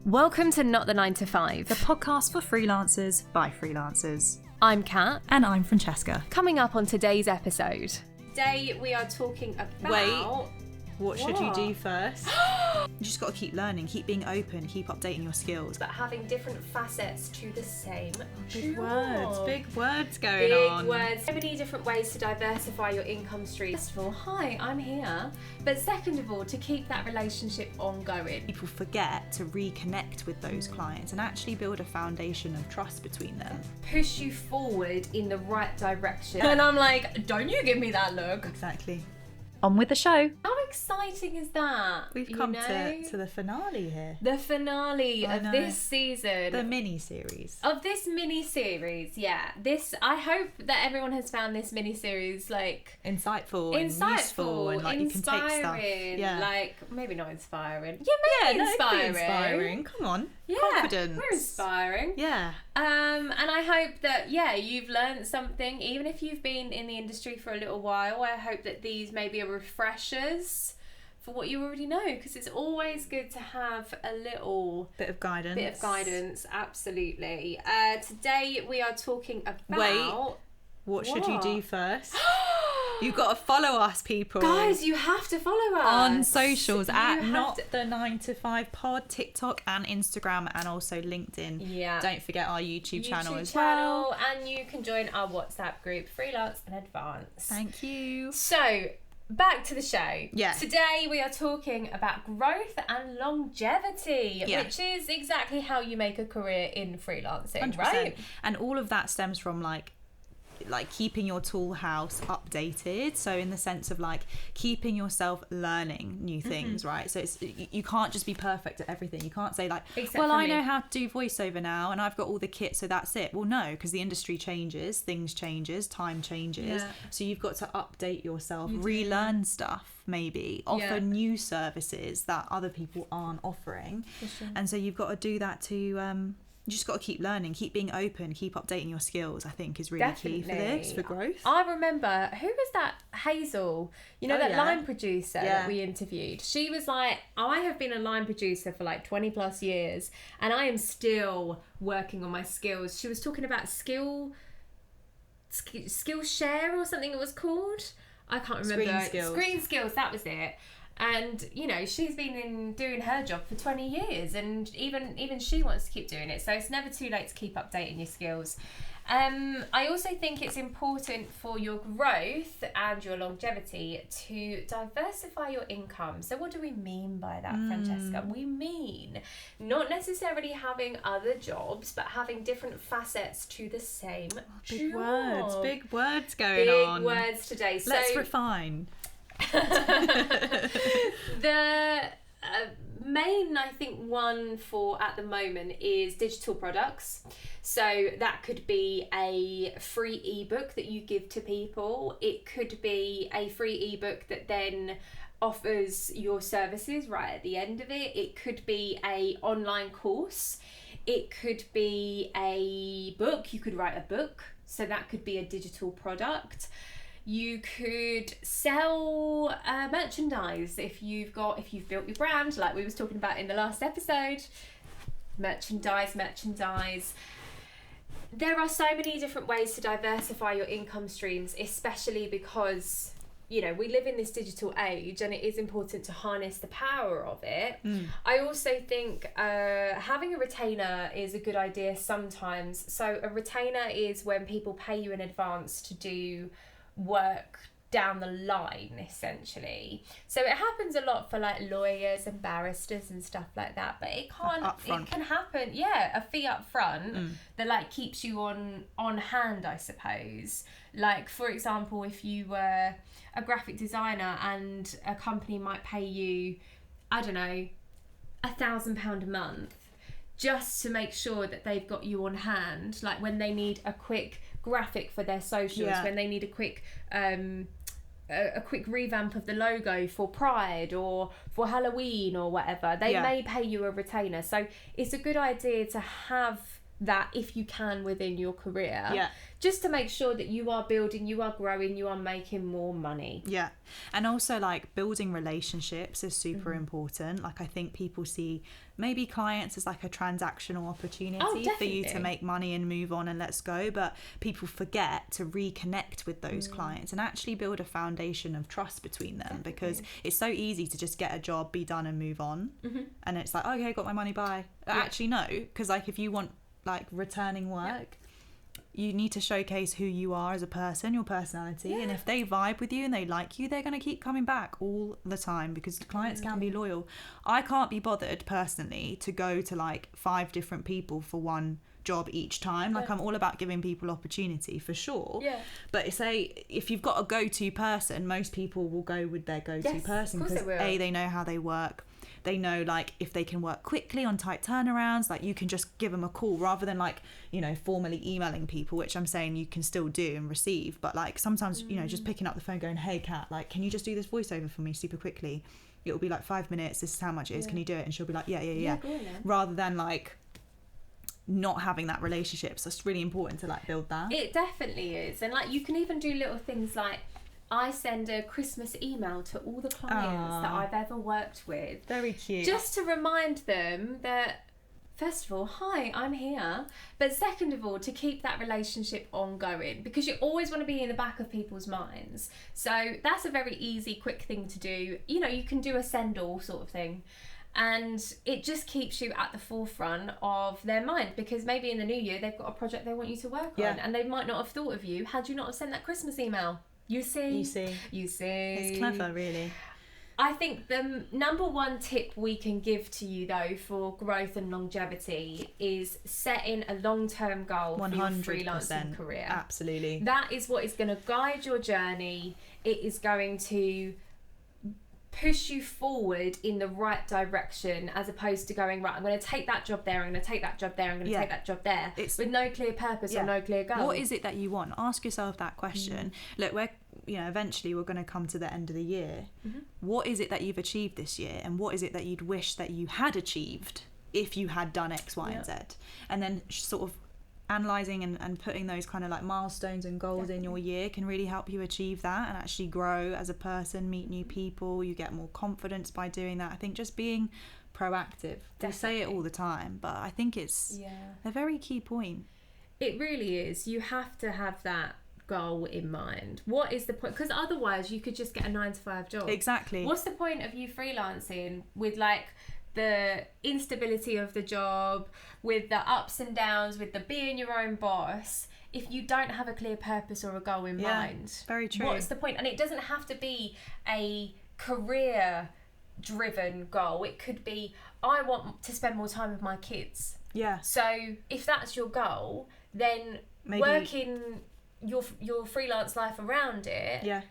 Welcome to Not the 9 to 5, the podcast for freelancers by freelancers. I'm Kat. And I'm Francesca. Coming up on today's episode. Today we are talking about... What should you do first? You just got to keep learning, keep being open, keep updating your skills. But having different facets to the same Big job. words going on. Big words. So many different ways to diversify your income stream. First of all, hi, I'm here. But second of all, to keep that relationship ongoing. People forget to reconnect with those clients and actually build a foundation of trust between them. Push you forward in the right direction. And I'm like, don't you give me that look. Exactly. On with the show. How exciting is that? We've come to the finale here. The finale of this season. The mini-series. Of this mini-series, yeah. I hope that everyone has found this mini-series, like... Insightful and useful and, like, you can take stuff. Yeah. Like, maybe not inspiring. Yeah, maybe inspiring. Come on. Yeah, confidence. We're inspiring. Yeah. And I hope that, you've learned something. Even if you've been in the industry for a little while, I hope that these maybe are refreshers for what you already know, because it's always good to have a little bit of guidance. Absolutely. Today we are talking about... Wait, what should you do first? You've got to follow us, people. Guys, you have to follow us on socials at Not the 9 to 5 Pod, TikTok and Instagram, and also LinkedIn. Yeah. Don't forget our YouTube channel as well. And you can join our WhatsApp group, Freelance in Advance. Thank you. So, back to the show. Yeah. Today we are talking about growth and longevity, which is exactly how you make a career in freelancing, 100%. right? And all of that stems from like keeping your tool house updated, so in the sense of like keeping yourself learning new things, right? So it's, you can't just be perfect at everything. You can't say like, I know how to do voiceover now and I've got all the kit, so that's it. Well, no, because the industry changes, things changes, time changes, so you've got to update yourself, relearn stuff, maybe offer new services that other people aren't offering, and so you've got to do that to you just got to keep learning, keep being open, keep updating your skills, I think is really key for this, for growth. I remember, who was that? Hazel, that line producer that we interviewed. She was like, I have been a line producer for like 20 plus years and I am still working on my skills. She was talking about skill share or something it was called. I can't remember. Screen skills, that was it. And, she's been doing her job for 20 years and even she wants to keep doing it. So it's never too late to keep updating your skills. I also think it's important for your growth and your longevity to diversify your income. So what do we mean by that, Francesca? We mean not necessarily having other jobs, but having different facets to the same Big job. Big words going on. Big words today. Let's refine. The main, I think, one for at the moment is digital products. So that could be a free ebook that you give to people. It could be a free ebook that then offers your services right at the end of it. It could be a online course. It could be a book. You could write a book. So that could be a digital product. You could sell merchandise if you've built your brand, like we was talking about in the last episode. Merchandise. There are so many different ways to diversify your income streams, especially because, we live in this digital age and it is important to harness the power of it. I also think having a retainer is a good idea sometimes. So a retainer is when people pay you in advance to do work down the line, essentially. So it happens a lot for like lawyers and barristers and stuff like that, but it can happen, a fee up front that like keeps you on hand, I suppose. Like, for example, if you were a graphic designer and a company might pay you, I don't know, £1,000 a month just to make sure that they've got you on hand, like when they need a quick graphic for their socials, when they need a quick revamp of the logo for Pride or for Halloween or whatever, they may pay you a retainer. So it's a good idea to have that if you can within your career. Yeah. Just to make sure that you are building, you are growing, you are making more money. Yeah. And also like building relationships is super important. Like I think people see maybe clients as like a transactional opportunity for you to make money and move on and let's go, but people forget to reconnect with those clients and actually build a foundation of trust between them, because it's so easy to just get a job, be done and move on. And it's like, okay, got my money, bye. Actually no, because like if you want like returning work, you need to showcase who you are as a person, your personality, and if they vibe with you and they like you, they're going to keep coming back all the time, because clients can be loyal. I can't be bothered personally to go to like 5 different people for one job each time. Like I'm all about giving people opportunity for sure, but say if you've got a go-to person, most people will go with their go-to person, because they know how they work. They know like if they can work quickly on tight turnarounds, like you can just give them a call rather than like, you know, formally emailing people, which I'm saying you can still do and receive, but like sometimes, you know, just picking up the phone going, hey Kat, like can you just do this voiceover for me super quickly? It'll be like 5 minutes, this is how much it is, can you do it? And she'll be like yeah. Rather than like not having that relationship. So it's really important to like build that. It definitely is. And like you can even do little things like I send a Christmas email to all the clients that I've ever worked with. Very cute. Just to remind them that, first of all, hi, I'm here. But second of all, to keep that relationship ongoing, because you always want to be in the back of people's minds. So that's a very easy, quick thing to do. You know, you can do a send all sort of thing. And it just keeps you at the forefront of their mind, because maybe in the new year they've got a project they want you to work on, and they might not have thought of you had you not have sent that Christmas email. You see. It's clever, really. I think the number one tip we can give to you though for growth and longevity is setting a long-term goal 100%. For your freelancing career. Absolutely. That is what is going to guide your journey. It is going to push you forward in the right direction, as opposed to going, right, I'm going to take that job there, I'm going to take that job there, I'm going to take that job there, with no clear purpose or no clear goal. What is it that you want? Ask yourself that question. Look, eventually we're going to come to the end of the year. What is it that you've achieved this year, and what is it that you'd wish that you had achieved if you had done X, Y, and Z? And then sort of analysing and putting those kind of like milestones and goals in your year can really help you achieve that and actually grow as a person, meet new people. You get more confidence by doing that. I think just being proactive. They say it all the time, but I think it's a very key point. It really is. You have to have that goal in mind. What is the point? Because otherwise you could just get a 9-to-5 job. Exactly. What's the point of you freelancing with like the instability of the job, with the ups and downs, with the being your own boss, if you don't have a clear purpose or a goal in mind? Very true. What's the point? And it doesn't have to be a career driven goal. It could be, I want to spend more time with my kids. So if that's your goal, then maybe working your freelance life around it,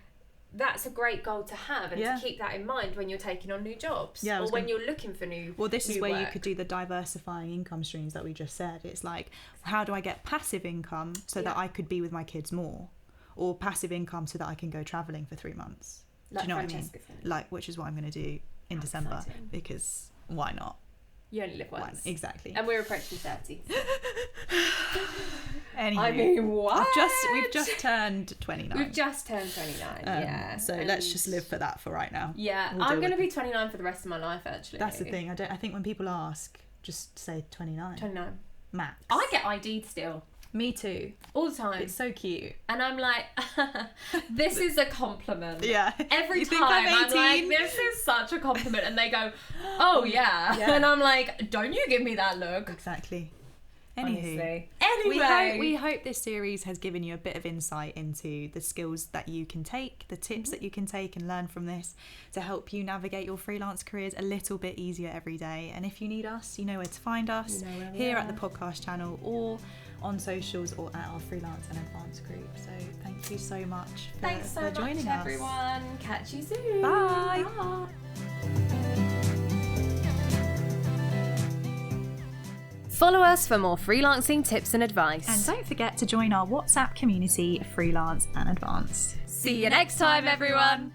that's a great goal to have, and to keep that in mind when you're taking on new jobs, or when you're looking for new this is where work. You could do the diversifying income streams that we just said. It's like, how do I get passive income so that I could be with my kids more, or passive income so that I can go travelling for 3 months? Like, do you know what I mean? Francesca. Like, which is what I'm going to do in December, because why not? You only live once. Exactly. And we're approaching 30. Anyway, I mean, what? We've just turned 29. We've just turned 29, So let's just live for that for right now. Yeah, I'm going to be 29 for the rest of my life, actually. That's the thing. I think when people ask, just say 29. 29. Max. I get ID'd still. Me too. All the time. It's so cute. And I'm like, this is a compliment. Yeah. Every time I'm like, this is such a compliment. And they go, oh yeah. And I'm like, don't you give me that look. Exactly. Anyway, we hope this series has given you a bit of insight into the skills that you can take, the tips that you can take and learn from this to help you navigate your freelance careers a little bit easier every day. And if you need us, you know where to find us, here at the podcast channel or on socials or at our freelance and advanced group. So thank you so much for joining us, everyone. Catch you soon. Bye. Follow us for more freelancing tips and advice. And don't forget to join our WhatsApp community, Freelance and Advanced. See you next time, everyone.